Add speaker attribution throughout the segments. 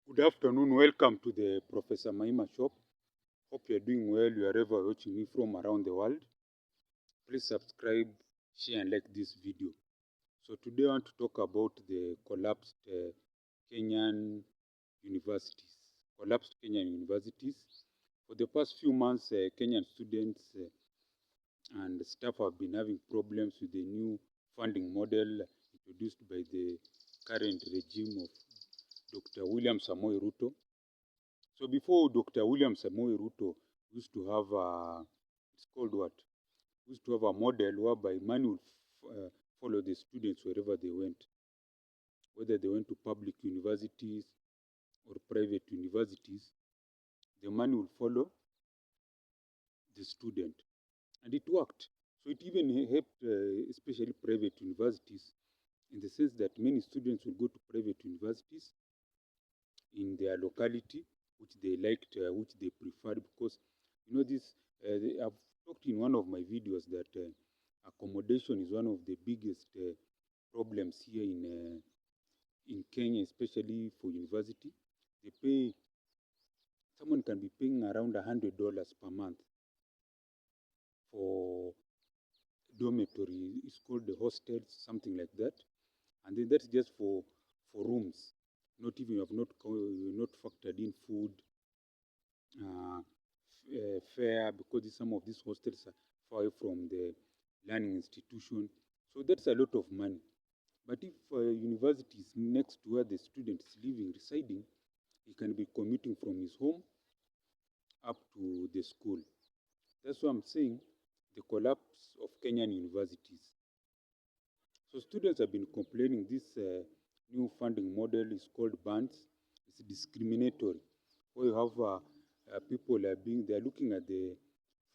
Speaker 1: Good afternoon. Welcome to the Professor Maima shop. Hope you're doing well wherever you're watching me from around the world. Please subscribe, share, and like this video. So today I want to talk about the collapsed Kenyan universities. Collapsed Kenyan universities. For the past few months, Kenyan students and staff have been having problems with the new funding model introduced by the current regime of Dr. William Samoei Ruto. So before Dr. William Samoei Ruto used to have it's called what? Used to have a model whereby money would follow the students wherever they went, whether they went to public universities or private universities, the money will follow the student, and it worked. So it even helped, especially private universities, in the sense that many students will go to private universities in their locality, which they liked, which they preferred, because this. I've talked in one of my videos that accommodation is one of the biggest problems here in Kenya, especially for university. They pay someone can be paying around $100 per month for dormitory. It's called the hostels, something like that, and then that's just for rooms. Not even you have not factored in food, uh, fare, because some of these hostels are far away from the learning institution. So that's a lot of money. But if university is next to where the student is living, residing, he can be commuting from his home up to the school. That's what I'm saying, the collapse of Kenyan universities. So students have been complaining this new funding model is called bands. It's discriminatory. Where you have people they're looking at the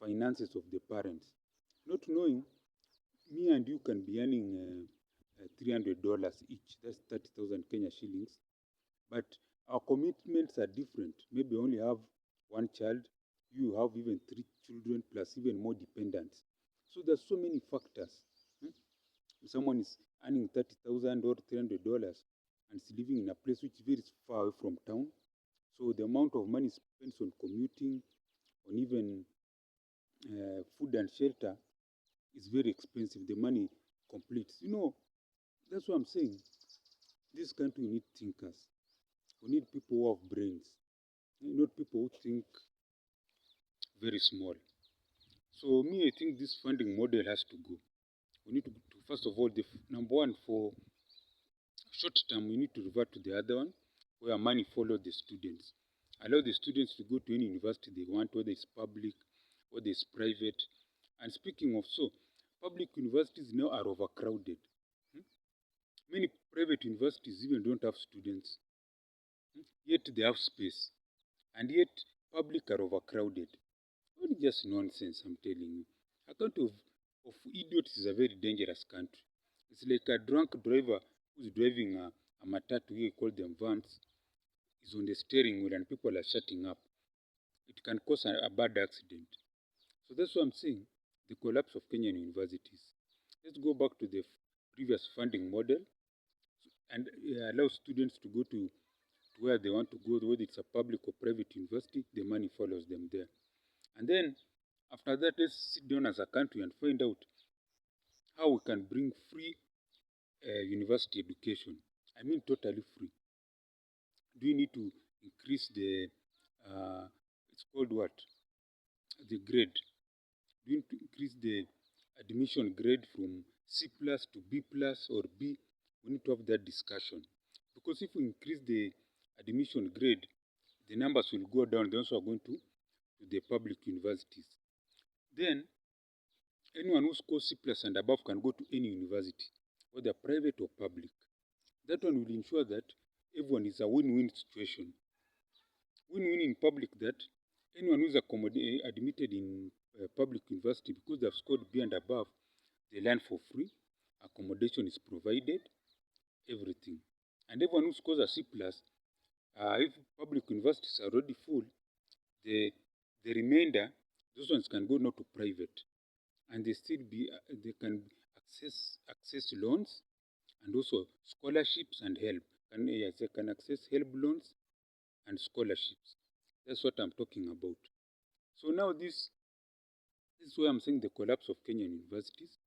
Speaker 1: finances of the parents, not knowing me and you can be earning $300 each. That's 30,000 Kenya shillings. But our commitments are different. Maybe only have one child. You have even 3 children plus even more dependents. So there's so many factors. Hmm? If someone is earning 30,000 or $300 and is living in a place which is very far away from town, so the amount of money spent on commuting, on even food and shelter is very expensive. The money completes. That's what I'm saying. This country need thinkers. We need people who have brains, not people who think very small. So me, I think this funding model has to go. We need to first of all, number one, for short term, we need to revert to the other one, where money follows the students. Allow the students to go to any university they want, whether it's public, whether it's private. And speaking of so, public universities now are overcrowded. Hmm? Many private universities even don't have students, yet they have space. And yet, public are overcrowded. Not just nonsense, I'm telling you. A country of idiots is a very dangerous country. It's like a drunk driver who's driving a matatu, we call them vans, is on the steering wheel and people are shutting up. It can cause a bad accident. So that's what I'm saying, the collapse of Kenyan universities. Let's go back to the previous funding model and allow students to go to where they want to go, whether it's a public or private university, the money follows them there. And then after that, let's sit down as a country and find out how we can bring free university education. I mean, totally free. Do we need to increase it's called what? The grade. Do we need to increase the admission grade from C plus to B plus or B? We need to have that discussion. Because if we increase the admission grade, the numbers will go down. Those who are going to the public universities. Then, anyone who scores C plus and above can go to any university, whether private or public. That one will ensure that everyone is a win-win situation. Win-win in public, that anyone who is admitted in public university, because they have scored B and above, they learn for free, accommodation is provided, everything. And everyone who scores a C plus, if public universities are already full, the remainder, those ones can go not to private, and they can access loans and also scholarships and help. Yes, they can access help loans and scholarships. That's what I'm talking about. So now this is why I'm saying the collapse of Kenyan universities.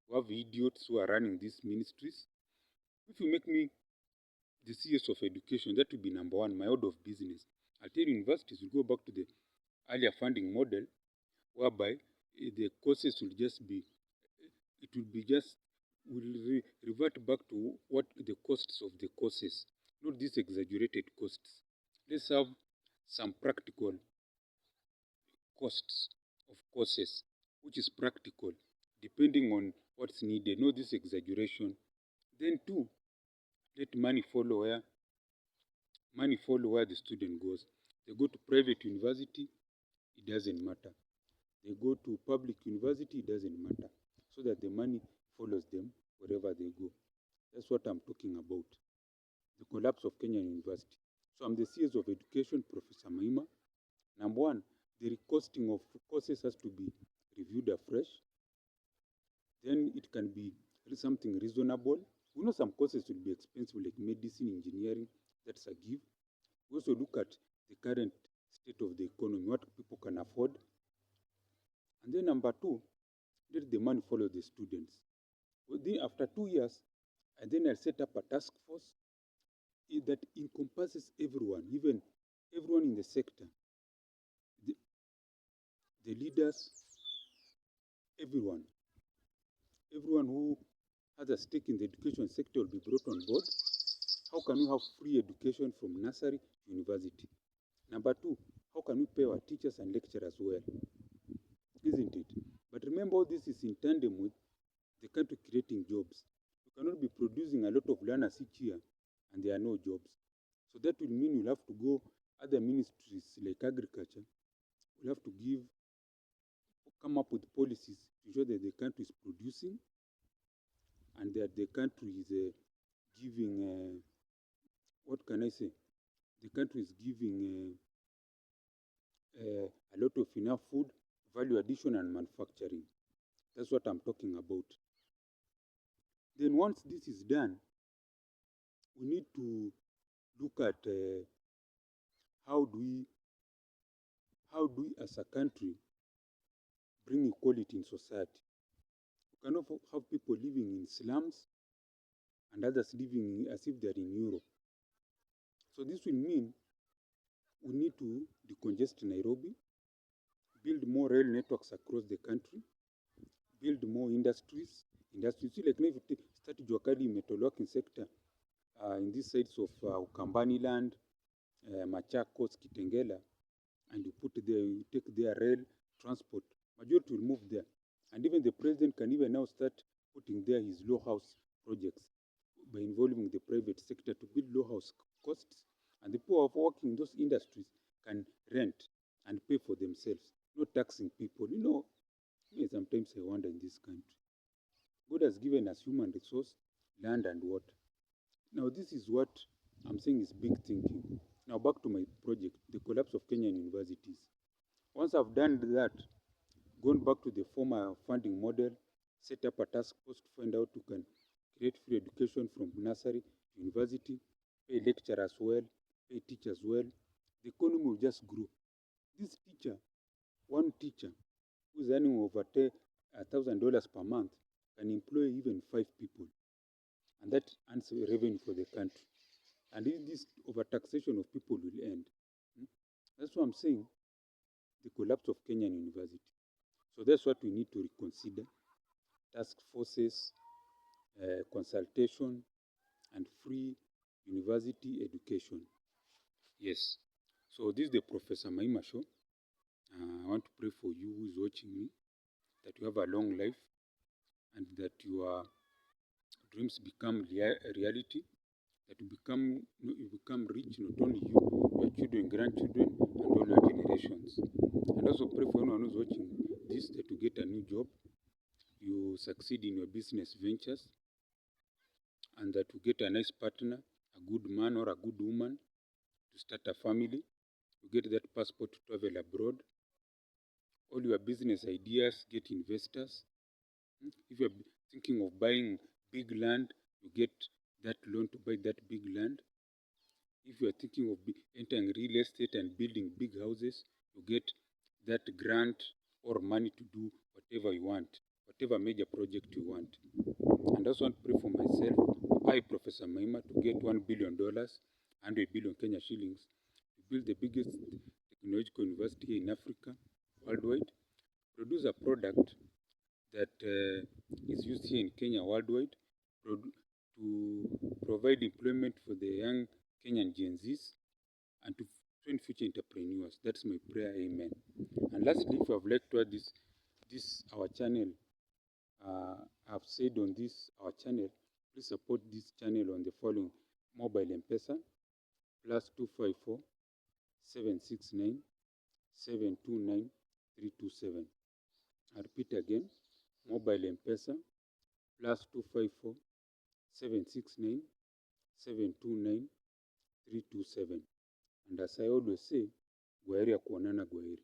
Speaker 1: We have idiots who are running these ministries. If you make me the CS of education, that will be number one, my order of business. I'll tell universities will go back to the earlier funding model, whereby the courses will just be, it will be just, will revert back to what the costs of the courses, not these exaggerated costs. Let's have some practical costs of courses, which is practical, depending on what's needed, not this exaggeration. Then two, let money follow where the student goes. They go to private university, it doesn't matter. They go to public university, it doesn't matter. So that the money follows them wherever they go. That's what I'm talking about. The collapse of Kenyan University. So I'm the CS of Education, Professor Maima. Number one, the recosting of courses has to be reviewed afresh. Then it can be something reasonable. We know some courses will be expensive, like medicine, engineering. That's a give. We also look at the current state of the economy, what people can afford. And then number two, let the money follow the students. Then after 2 years, and then I'll set up a task force that encompasses everyone, even everyone in the sector, the, the leaders, everyone. Everyone who has a stake in the education sector will be brought on board. How can we have free education from nursery to university? Number two, how can we pay our teachers and lecturers well? Isn't it? But remember, all this is in tandem with the country creating jobs. You cannot be producing a lot of learners each year and there are no jobs. So that will mean you'll have to go other ministries like agriculture, will have to come up with policies to ensure that the country is producing and that the country is giving, what can I say? The country is giving a lot of enough food, value addition, and manufacturing. That's what I'm talking about. Then once this is done, we need to look at how do we as a country bring equality in society. We cannot have people living in slums and others living as if they're in Europe. So this will mean we need to decongest Nairobi, build more rail networks across the country, build more industries. See, like now if you start Juakali metal working sector in these sides of Ukambani land, Machakos, Kitengela, and you put there, you take their rail transport, majority will move there. And even the president can even now start putting there his low house projects by involving the private sector to build low house costs. And the people who are working in those industries can rent and pay for themselves, not taxing people. Sometimes I wonder in this country. God has given us human resource, land and water. Now this is what I'm saying is big thinking. Now back to my project, the collapse of Kenyan universities. Once I've done that, gone back to the former funding model, set up a task force to find out who can create free education from nursery to university, pay lecturers well, pay teachers well, the economy will just grow. This teacher, one teacher who's earning over $1,000 per month, can employ even 5 people. And that earns revenue for the country. And this overtaxation of people will end. That's what I'm saying, the collapse of Kenyan University. So that's what we need to reconsider. Task forces, consultation, and free university education. Yes. So this is the Professor Maima show. I want to pray for you who is watching me, that you have a long life and that your dreams become reality, that you become rich, not only you, your children, grandchildren, and all your generations. And also pray for anyone who's watching this, that you get a new job, you succeed in your business ventures, and that you get a nice partner, a good man or a good woman to start a family. You get that passport to travel abroad. All your business ideas, get investors. If you're thinking of buying big land, you get that loan to buy that big land. If you are thinking of entering real estate and building big houses, you get that grant or money to do whatever you want, whatever major project you want. And I also want to pray for myself, I, Professor Maima, to get $1 billion, 100 billion Kenya shillings, to build the biggest technological university here in Africa, worldwide, produce a product that is used here in Kenya worldwide, to provide employment for the young Kenyan Gen Zs, and to train future entrepreneurs. That's my prayer, amen. And lastly, if you have liked what this our channel, I've said on this our channel, please support this channel on the following: mobile M-Pesa, +254 769 729 327. I repeat again, mobile M-Pesa, +254 769 729 327. And as I always say, gwaheri ya kuonana, gwaheri.